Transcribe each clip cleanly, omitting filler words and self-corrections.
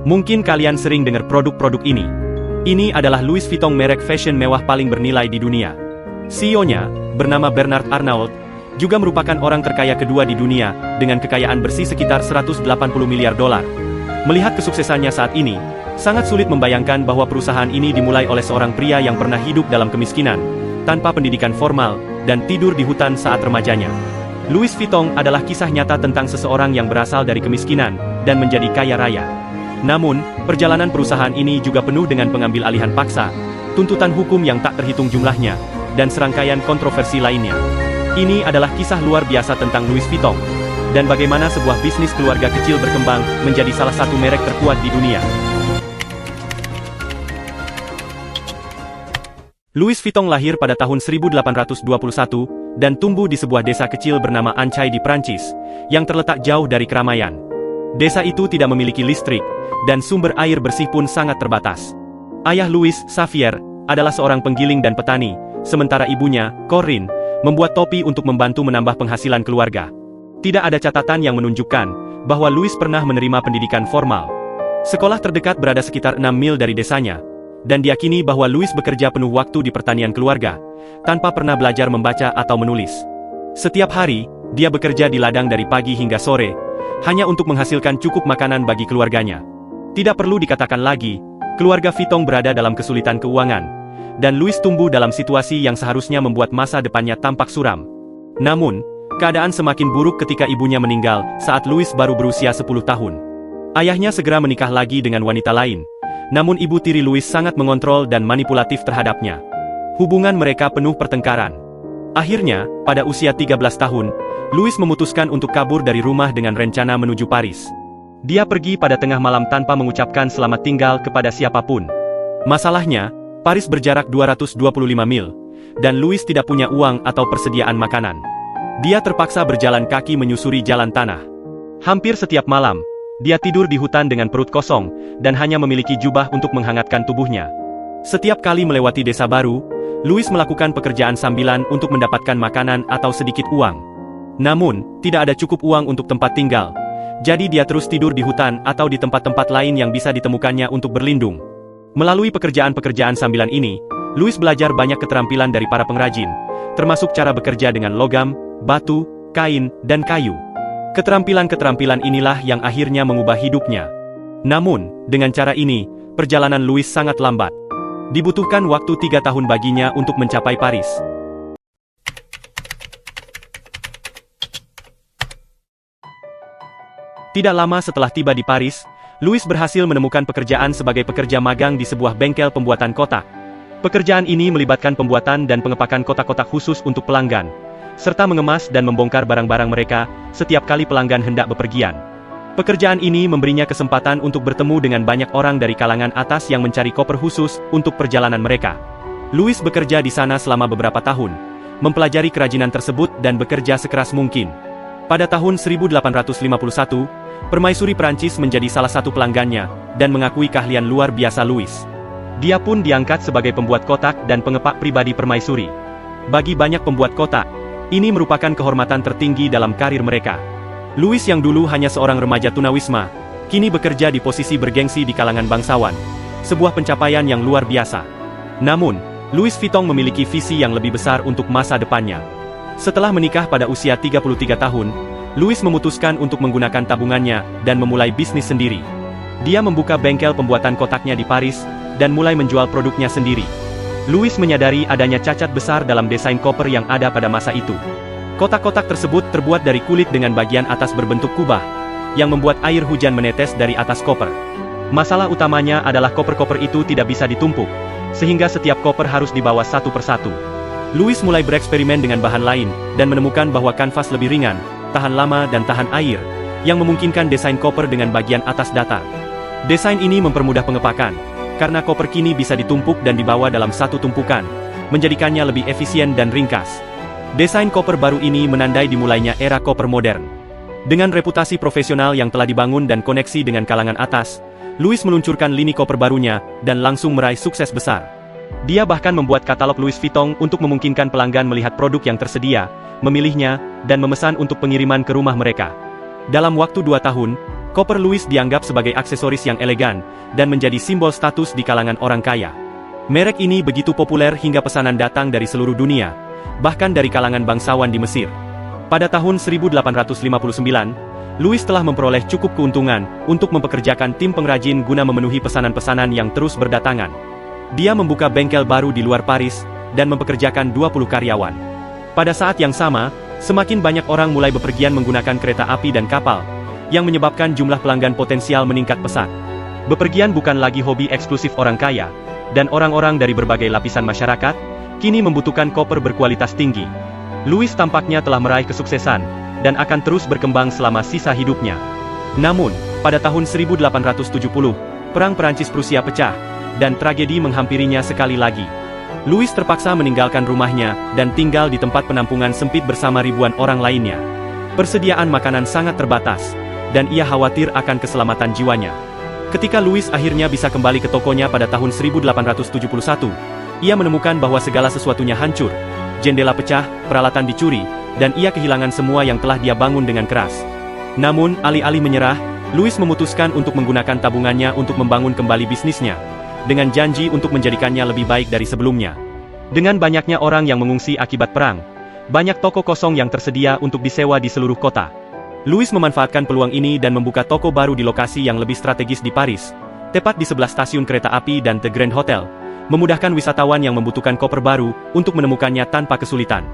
Mungkin kalian sering dengar produk-produk ini. Ini adalah Louis Vuitton, merek fashion mewah paling bernilai di dunia. CEO-nya, bernama Bernard Arnault, juga merupakan orang terkaya kedua di dunia, dengan kekayaan bersih sekitar 180 miliar dolar. Melihat kesuksesannya saat ini, sangat sulit membayangkan bahwa perusahaan ini dimulai oleh seorang pria yang pernah hidup dalam kemiskinan, tanpa pendidikan formal, dan tidur di hutan saat remajanya. Louis Vuitton adalah kisah nyata tentang seseorang yang berasal dari kemiskinan, dan menjadi kaya raya. Namun, perjalanan perusahaan ini juga penuh dengan pengambil alihan paksa, tuntutan hukum yang tak terhitung jumlahnya, dan serangkaian kontroversi lainnya. Ini adalah kisah luar biasa tentang Louis Vuitton, dan bagaimana sebuah bisnis keluarga kecil berkembang menjadi salah satu merek terkuat di dunia. Louis Vuitton lahir pada tahun 1821, dan tumbuh di sebuah desa kecil bernama Ancay di Prancis, yang terletak jauh dari keramaian. Desa itu tidak memiliki listrik, dan sumber air bersih pun sangat terbatas. Ayah Louis, Xavier, adalah seorang penggiling dan petani, sementara ibunya, Corinne, membuat topi untuk membantu menambah penghasilan keluarga. Tidak ada catatan yang menunjukkan bahwa Louis pernah menerima pendidikan formal. Sekolah terdekat berada sekitar 6 mil dari desanya, dan diyakini bahwa Louis bekerja penuh waktu di pertanian keluarga, tanpa pernah belajar membaca atau menulis. Setiap hari, dia bekerja di ladang dari pagi hingga sore, hanya untuk menghasilkan cukup makanan bagi keluarganya. Tidak perlu dikatakan lagi, keluarga Vuitton berada dalam kesulitan keuangan, dan Louis tumbuh dalam situasi yang seharusnya membuat masa depannya tampak suram. Namun, keadaan semakin buruk ketika ibunya meninggal saat Louis baru berusia 10 tahun. Ayahnya segera menikah lagi dengan wanita lain, namun ibu tiri Louis sangat mengontrol dan manipulatif terhadapnya. Hubungan mereka penuh pertengkaran. Akhirnya, pada usia 13 tahun, Louis memutuskan untuk kabur dari rumah dengan rencana menuju Paris. Dia pergi pada tengah malam tanpa mengucapkan selamat tinggal kepada siapapun. Masalahnya, Paris berjarak 225 mil, dan Louis tidak punya uang atau persediaan makanan. Dia terpaksa berjalan kaki menyusuri jalan tanah. Hampir setiap malam, dia tidur di hutan dengan perut kosong, dan hanya memiliki jubah untuk menghangatkan tubuhnya. Setiap kali melewati desa baru, Louis melakukan pekerjaan sambilan untuk mendapatkan makanan atau sedikit uang. Namun, tidak ada cukup uang untuk tempat tinggal, jadi dia terus tidur di hutan atau di tempat-tempat lain yang bisa ditemukannya untuk berlindung. Melalui pekerjaan-pekerjaan sambilan ini, Louis belajar banyak keterampilan dari para pengrajin, termasuk cara bekerja dengan logam, batu, kain, dan kayu. Keterampilan-keterampilan inilah yang akhirnya mengubah hidupnya. Namun, dengan cara ini, perjalanan Louis sangat lambat. Dibutuhkan waktu 3 tahun baginya untuk mencapai Paris. Tidak lama setelah tiba di Paris, Louis berhasil menemukan pekerjaan sebagai pekerja magang di sebuah bengkel pembuatan kotak. Pekerjaan ini melibatkan pembuatan dan pengepakan kotak-kotak khusus untuk pelanggan, serta mengemas dan membongkar barang-barang mereka setiap kali pelanggan hendak bepergian. Pekerjaan ini memberinya kesempatan untuk bertemu dengan banyak orang dari kalangan atas yang mencari koper khusus untuk perjalanan mereka. Louis bekerja di sana selama beberapa tahun, mempelajari kerajinan tersebut dan bekerja sekeras mungkin. Pada tahun 1851, permaisuri Prancis menjadi salah satu pelanggannya, dan mengakui keahlian luar biasa Louis. Dia pun diangkat sebagai pembuat kotak dan pengepak pribadi permaisuri. Bagi banyak pembuat kotak, ini merupakan kehormatan tertinggi dalam karir mereka. Louis yang dulu hanya seorang remaja tunawisma, kini bekerja di posisi bergengsi di kalangan bangsawan, sebuah pencapaian yang luar biasa. Namun, Louis Vuitton memiliki visi yang lebih besar untuk masa depannya. Setelah menikah pada usia 33 tahun, Louis memutuskan untuk menggunakan tabungannya dan memulai bisnis sendiri. Dia membuka bengkel pembuatan kotaknya di Paris, dan mulai menjual produknya sendiri. Louis menyadari adanya cacat besar dalam desain koper yang ada pada masa itu. Kotak-kotak tersebut terbuat dari kulit dengan bagian atas berbentuk kubah, yang membuat air hujan menetes dari atas koper. Masalah utamanya adalah koper-koper itu tidak bisa ditumpuk, sehingga setiap koper harus dibawa satu persatu. Louis mulai bereksperimen dengan bahan lain, dan menemukan bahwa kanvas lebih ringan, tahan lama dan tahan air, yang memungkinkan desain koper dengan bagian atas datar. Desain ini mempermudah pengepakan, karena koper kini bisa ditumpuk dan dibawa dalam satu tumpukan, menjadikannya lebih efisien dan ringkas. Desain koper baru ini menandai dimulainya era koper modern. Dengan reputasi profesional yang telah dibangun dan koneksi dengan kalangan atas, Louis meluncurkan lini koper barunya, dan langsung meraih sukses besar. Dia bahkan membuat katalog Louis Vuitton untuk memungkinkan pelanggan melihat produk yang tersedia, memilihnya, dan memesan untuk pengiriman ke rumah mereka. Dalam waktu 2 tahun, Koper Louis dianggap sebagai aksesoris yang elegan, dan menjadi simbol status di kalangan orang kaya. Merek ini begitu populer hingga pesanan datang dari seluruh dunia, bahkan dari kalangan bangsawan di Mesir. Pada tahun 1859, Louis telah memperoleh cukup keuntungan untuk mempekerjakan tim pengrajin guna memenuhi pesanan-pesanan yang terus berdatangan. Dia membuka bengkel baru di luar Paris, dan mempekerjakan 20 karyawan. Pada saat yang sama, semakin banyak orang mulai bepergian menggunakan kereta api dan kapal, yang menyebabkan jumlah pelanggan potensial meningkat pesat. Bepergian bukan lagi hobi eksklusif orang kaya, dan orang-orang dari berbagai lapisan masyarakat, kini membutuhkan koper berkualitas tinggi. Louis tampaknya telah meraih kesuksesan, dan akan terus berkembang selama sisa hidupnya. Namun, pada tahun 1870, Perang Perancis-Prusia pecah, dan tragedi menghampirinya sekali lagi. Louis terpaksa meninggalkan rumahnya, dan tinggal di tempat penampungan sempit bersama ribuan orang lainnya. Persediaan makanan sangat terbatas, dan ia khawatir akan keselamatan jiwanya. Ketika Louis akhirnya bisa kembali ke tokonya pada tahun 1871, ia menemukan bahwa segala sesuatunya hancur, jendela pecah, peralatan dicuri, dan ia kehilangan semua yang telah dia bangun dengan keras. Namun, alih-alih menyerah, Louis memutuskan untuk menggunakan tabungannya untuk membangun kembali bisnisnya, dengan janji untuk menjadikannya lebih baik dari sebelumnya. Dengan banyaknya orang yang mengungsi akibat perang, banyak toko kosong yang tersedia untuk disewa di seluruh kota. Louis memanfaatkan peluang ini dan membuka toko baru di lokasi yang lebih strategis di Paris, tepat di sebelah stasiun kereta api dan The Grand Hotel, memudahkan wisatawan yang membutuhkan koper baru untuk menemukannya tanpa kesulitan.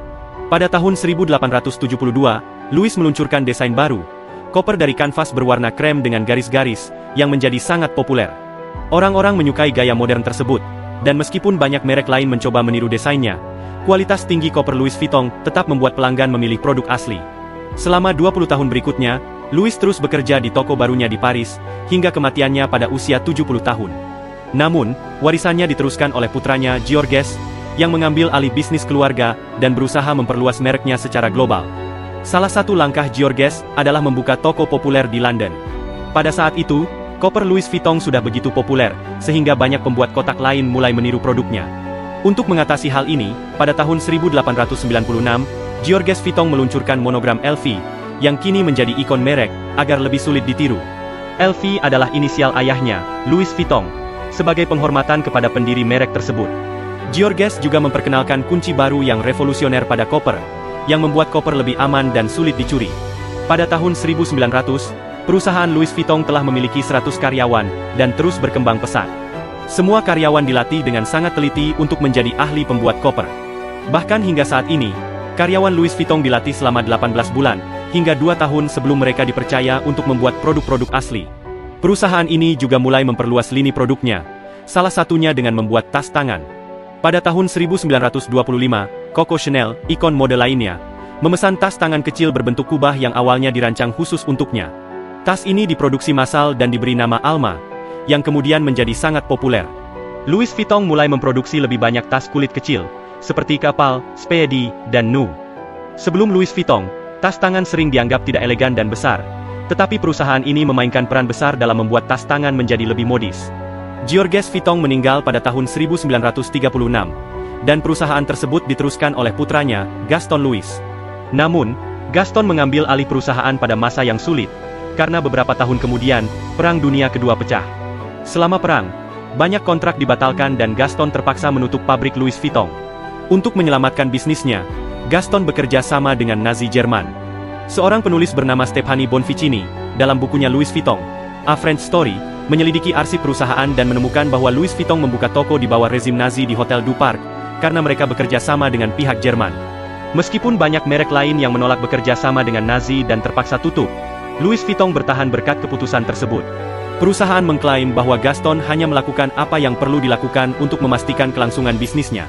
Pada tahun 1872, Louis meluncurkan desain baru, koper dari kanvas berwarna krem dengan garis-garis, yang menjadi sangat populer. Orang-orang menyukai gaya modern tersebut, dan meskipun banyak merek lain mencoba meniru desainnya, kualitas tinggi koper Louis Vuitton tetap membuat pelanggan memilih produk asli. Selama 20 tahun berikutnya, Louis terus bekerja di toko barunya di Paris, hingga kematiannya pada usia 70 tahun. Namun, warisannya diteruskan oleh putranya Georges, yang mengambil alih bisnis keluarga, dan berusaha memperluas mereknya secara global. Salah satu langkah Georges adalah membuka toko populer di London. Pada saat itu, koper Louis Vuitton sudah begitu populer, sehingga banyak pembuat kotak lain mulai meniru produknya. Untuk mengatasi hal ini, pada tahun 1896, Georges Vuitton meluncurkan monogram LV, yang kini menjadi ikon merek, agar lebih sulit ditiru. LV adalah inisial ayahnya, Louis Vuitton, sebagai penghormatan kepada pendiri merek tersebut. Georges juga memperkenalkan kunci baru yang revolusioner pada koper, yang membuat koper lebih aman dan sulit dicuri. Pada tahun 1900, perusahaan Louis Vuitton telah memiliki 100 karyawan, dan terus berkembang pesat. Semua karyawan dilatih dengan sangat teliti untuk menjadi ahli pembuat koper. Bahkan hingga saat ini, karyawan Louis Vuitton dilatih selama 18 bulan, hingga 2 tahun sebelum mereka dipercaya untuk membuat produk-produk asli. Perusahaan ini juga mulai memperluas lini produknya, salah satunya dengan membuat tas tangan. Pada tahun 1925, Coco Chanel, ikon mode lainnya, memesan tas tangan kecil berbentuk kubah yang awalnya dirancang khusus untuknya. Tas ini diproduksi massal dan diberi nama Alma, yang kemudian menjadi sangat populer. Louis Vuitton mulai memproduksi lebih banyak tas kulit kecil, seperti kapal, spedi, dan nu. Sebelum Louis Vuitton, tas tangan sering dianggap tidak elegan dan besar, tetapi perusahaan ini memainkan peran besar dalam membuat tas tangan menjadi lebih modis. Georges Vuitton meninggal pada tahun 1936, dan perusahaan tersebut diteruskan oleh putranya, Gaston Louis. Namun, Gaston mengambil alih perusahaan pada masa yang sulit, karena beberapa tahun kemudian, Perang Dunia Kedua pecah. Selama perang, banyak kontrak dibatalkan dan Gaston terpaksa menutup pabrik Louis Vuitton. Untuk menyelamatkan bisnisnya, Gaston bekerja sama dengan Nazi Jerman. Seorang penulis bernama Stefani Bonvicini, dalam bukunya Louis Vuitton, A French Story, menyelidiki arsip perusahaan dan menemukan bahwa Louis Vuitton membuka toko di bawah rezim Nazi di Hotel du Parc, karena mereka bekerja sama dengan pihak Jerman. Meskipun banyak merek lain yang menolak bekerja sama dengan Nazi dan terpaksa tutup, Louis Vuitton bertahan berkat keputusan tersebut. Perusahaan mengklaim bahwa Gaston hanya melakukan apa yang perlu dilakukan untuk memastikan kelangsungan bisnisnya.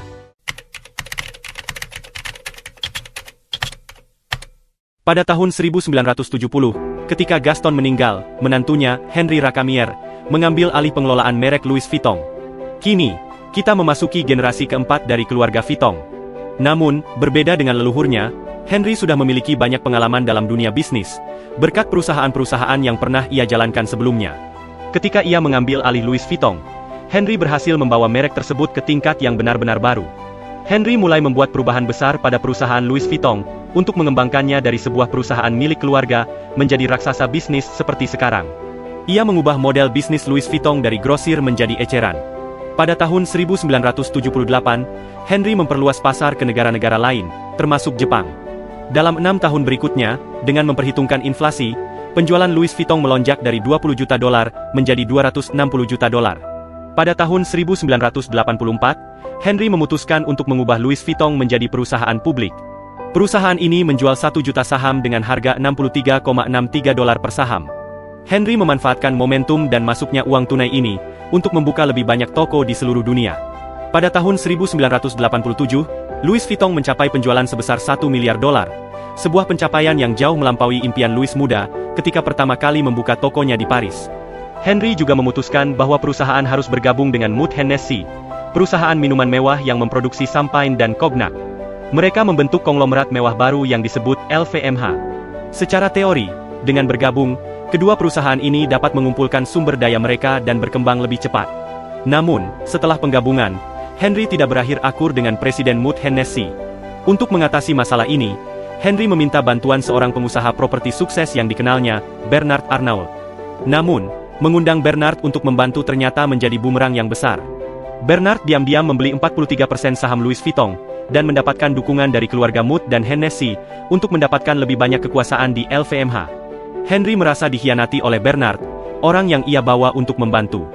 Pada tahun 1970, ketika Gaston meninggal, menantunya, Henri Racamier, mengambil alih pengelolaan merek Louis Vuitton. Kini, kita memasuki generasi keempat dari keluarga Vuitton. Namun, berbeda dengan leluhurnya, Henri sudah memiliki banyak pengalaman dalam dunia bisnis, berkat perusahaan-perusahaan yang pernah ia jalankan sebelumnya. Ketika ia mengambil alih Louis Vuitton, Henri berhasil membawa merek tersebut ke tingkat yang benar-benar baru. Henri mulai membuat perubahan besar pada perusahaan Louis Vuitton, untuk mengembangkannya dari sebuah perusahaan milik keluarga, menjadi raksasa bisnis seperti sekarang. Ia mengubah model bisnis Louis Vuitton dari grosir menjadi eceran. Pada tahun 1978, Henry memperluas pasar ke negara-negara lain, termasuk Jepang. Dalam 6 tahun berikutnya, dengan memperhitungkan inflasi, penjualan Louis Vuitton melonjak dari $20 juta menjadi $260 juta. Pada tahun 1984, Henry memutuskan untuk mengubah Louis Vuitton menjadi perusahaan publik. Perusahaan ini menjual 1 juta saham dengan harga $63,63 per saham. Henry memanfaatkan momentum dan masuknya uang tunai ini untuk membuka lebih banyak toko di seluruh dunia. Pada tahun 1987, Louis Vuitton mencapai penjualan sebesar $1 miliar, sebuah pencapaian yang jauh melampaui impian Louis muda ketika pertama kali membuka tokonya di Paris. Henry juga memutuskan bahwa perusahaan harus bergabung dengan Moët Hennessy, perusahaan minuman mewah yang memproduksi Champagne dan Cognac. Mereka membentuk konglomerat mewah baru yang disebut LVMH. Secara teori, dengan bergabung, kedua perusahaan ini dapat mengumpulkan sumber daya mereka dan berkembang lebih cepat. Namun, setelah penggabungan, Henry tidak berakhir akur dengan Presiden Moët Hennessy. Untuk mengatasi masalah ini, Henry meminta bantuan seorang pengusaha properti sukses yang dikenalnya, Bernard Arnault. Namun, mengundang Bernard untuk membantu ternyata menjadi bumerang yang besar. Bernard diam-diam membeli 43% saham Louis Vuitton, dan mendapatkan dukungan dari keluarga Moët dan Hennessy untuk mendapatkan lebih banyak kekuasaan di LVMH. Henry merasa dikhianati oleh Bernard, orang yang ia bawa untuk membantu.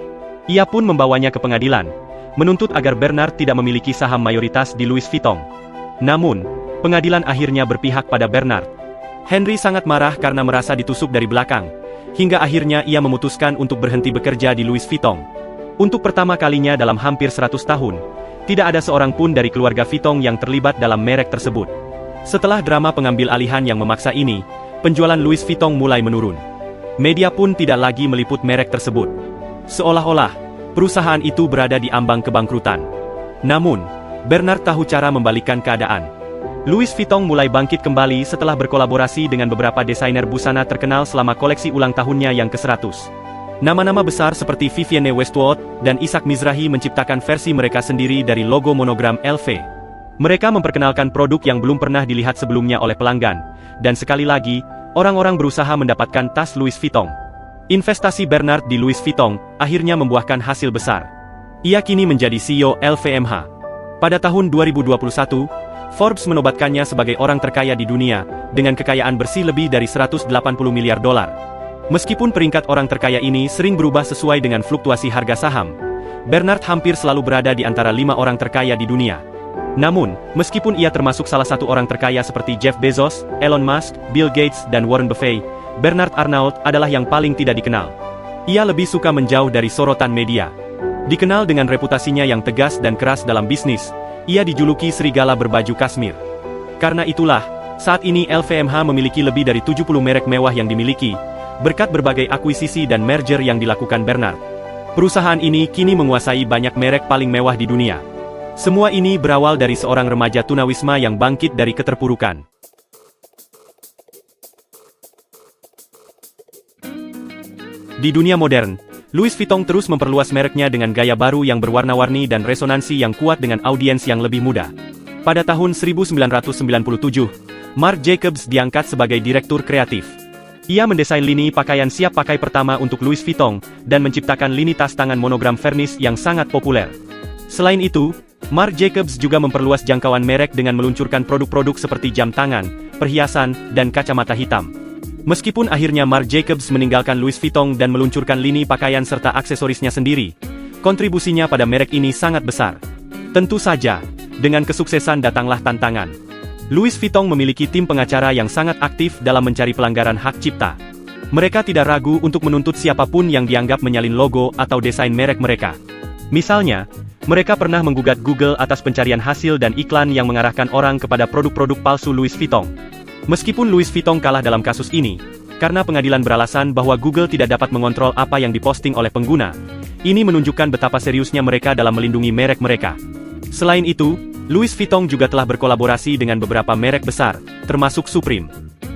Ia pun membawanya ke pengadilan, menuntut agar Bernard tidak memiliki saham mayoritas di Louis Vuitton. Namun, pengadilan akhirnya berpihak pada Bernard. Henry sangat marah karena merasa ditusuk dari belakang, hingga akhirnya ia memutuskan untuk berhenti bekerja di Louis Vuitton. Untuk pertama kalinya dalam hampir 100 tahun, tidak ada seorang pun dari keluarga Vuitton yang terlibat dalam merek tersebut. Setelah drama pengambil alihan yang memaksa ini, penjualan Louis Vuitton mulai menurun. Media pun tidak lagi meliput merek tersebut. Seolah-olah, perusahaan itu berada di ambang kebangkrutan. Namun, Bernard tahu cara membalikkan keadaan. Louis Vuitton mulai bangkit kembali setelah berkolaborasi dengan beberapa desainer busana terkenal selama koleksi ulang tahunnya yang ke-100. Nama-nama besar seperti Vivienne Westwood dan Isaac Mizrahi menciptakan versi mereka sendiri dari logo monogram LV. Mereka memperkenalkan produk yang belum pernah dilihat sebelumnya oleh pelanggan, dan sekali lagi, orang-orang berusaha mendapatkan tas Louis Vuitton. Investasi Bernard di Louis Vuitton akhirnya membuahkan hasil besar. Ia kini menjadi CEO LVMH. Pada tahun 2021, Forbes menobatkannya sebagai orang terkaya di dunia, dengan kekayaan bersih lebih dari $180 miliar. Meskipun peringkat orang terkaya ini sering berubah sesuai dengan fluktuasi harga saham, Bernard hampir selalu berada di antara 5 orang terkaya di dunia. Namun, meskipun ia termasuk salah satu orang terkaya seperti Jeff Bezos, Elon Musk, Bill Gates dan Warren Buffett, Bernard Arnault adalah yang paling tidak dikenal. Ia lebih suka menjauh dari sorotan media. Dikenal dengan reputasinya yang tegas dan keras dalam bisnis, ia dijuluki serigala berbaju kasmir. Karena itulah, saat ini LVMH memiliki lebih dari 70 merek mewah yang dimiliki, berkat berbagai akuisisi dan merger yang dilakukan Bernard. Perusahaan ini kini menguasai banyak merek paling mewah di dunia. Semua ini berawal dari seorang remaja tunawisma yang bangkit dari keterpurukan. Di dunia modern, Louis Vuitton terus memperluas mereknya dengan gaya baru yang berwarna-warni dan resonansi yang kuat dengan audiens yang lebih muda. Pada tahun 1997, Marc Jacobs diangkat sebagai direktur kreatif. Ia mendesain lini pakaian siap pakai pertama untuk Louis Vuitton, dan menciptakan lini tas tangan monogram Vernisse yang sangat populer. Selain itu, Marc Jacobs juga memperluas jangkauan merek dengan meluncurkan produk-produk seperti jam tangan, perhiasan, dan kacamata hitam. Meskipun akhirnya Marc Jacobs meninggalkan Louis Vuitton dan meluncurkan lini pakaian serta aksesorisnya sendiri, kontribusinya pada merek ini sangat besar. Tentu saja, dengan kesuksesan datanglah tantangan. Louis Vuitton memiliki tim pengacara yang sangat aktif dalam mencari pelanggaran hak cipta. Mereka tidak ragu untuk menuntut siapapun yang dianggap menyalin logo atau desain merek mereka. Misalnya, mereka pernah menggugat Google atas pencarian hasil dan iklan yang mengarahkan orang kepada produk-produk palsu Louis Vuitton. Meskipun Louis Vuitton kalah dalam kasus ini, karena pengadilan beralasan bahwa Google tidak dapat mengontrol apa yang diposting oleh pengguna, ini menunjukkan betapa seriusnya mereka dalam melindungi merek mereka. Selain itu, Louis Vuitton juga telah berkolaborasi dengan beberapa merek besar, termasuk Supreme.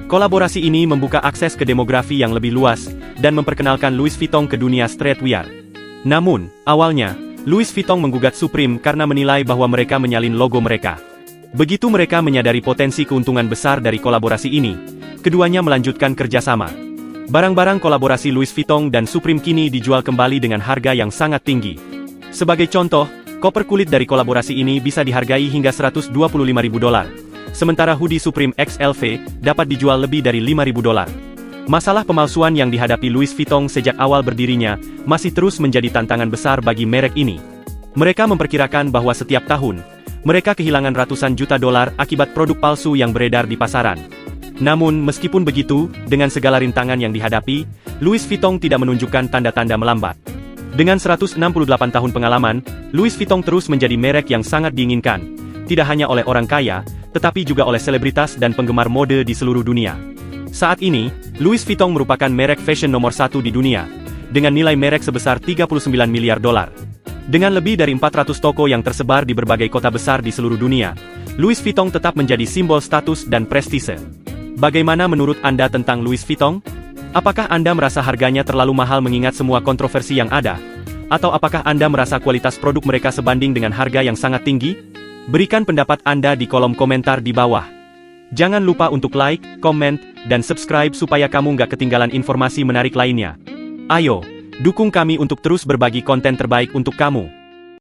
Kolaborasi ini membuka akses ke demografi yang lebih luas, dan memperkenalkan Louis Vuitton ke dunia streetwear. Namun, awalnya, Louis Vuitton menggugat Supreme karena menilai bahwa mereka menyalin logo mereka. Begitu mereka menyadari potensi keuntungan besar dari kolaborasi ini, keduanya melanjutkan kerjasama. Barang-barang kolaborasi Louis Vuitton dan Supreme kini dijual kembali dengan harga yang sangat tinggi. Sebagai contoh, koper kulit dari kolaborasi ini bisa dihargai hingga $125.000. Sementara hoodie Supreme X LV dapat dijual lebih dari $5.000. Masalah pemalsuan yang dihadapi Louis Vuitton sejak awal berdirinya masih terus menjadi tantangan besar bagi merek ini. Mereka memperkirakan bahwa setiap tahun, mereka kehilangan ratusan juta dolar akibat produk palsu yang beredar di pasaran. Namun, meskipun begitu, dengan segala rintangan yang dihadapi, Louis Vuitton tidak menunjukkan tanda-tanda melambat. Dengan 168 tahun pengalaman, Louis Vuitton terus menjadi merek yang sangat diinginkan, tidak hanya oleh orang kaya, tetapi juga oleh selebritas dan penggemar mode di seluruh dunia. Saat ini, Louis Vuitton merupakan merek fashion nomor 1 di dunia, dengan nilai merek sebesar $39 miliar. Dengan lebih dari 400 toko yang tersebar di berbagai kota besar di seluruh dunia, Louis Vuitton tetap menjadi simbol status dan prestise. Bagaimana menurut Anda tentang Louis Vuitton? Apakah Anda merasa harganya terlalu mahal mengingat semua kontroversi yang ada? Atau apakah Anda merasa kualitas produk mereka sebanding dengan harga yang sangat tinggi? Berikan pendapat Anda di kolom komentar di bawah. Jangan lupa untuk like, komen, dan subscribe supaya kamu nggak ketinggalan informasi menarik lainnya. Ayo, dukung kami untuk terus berbagi konten terbaik untuk kamu.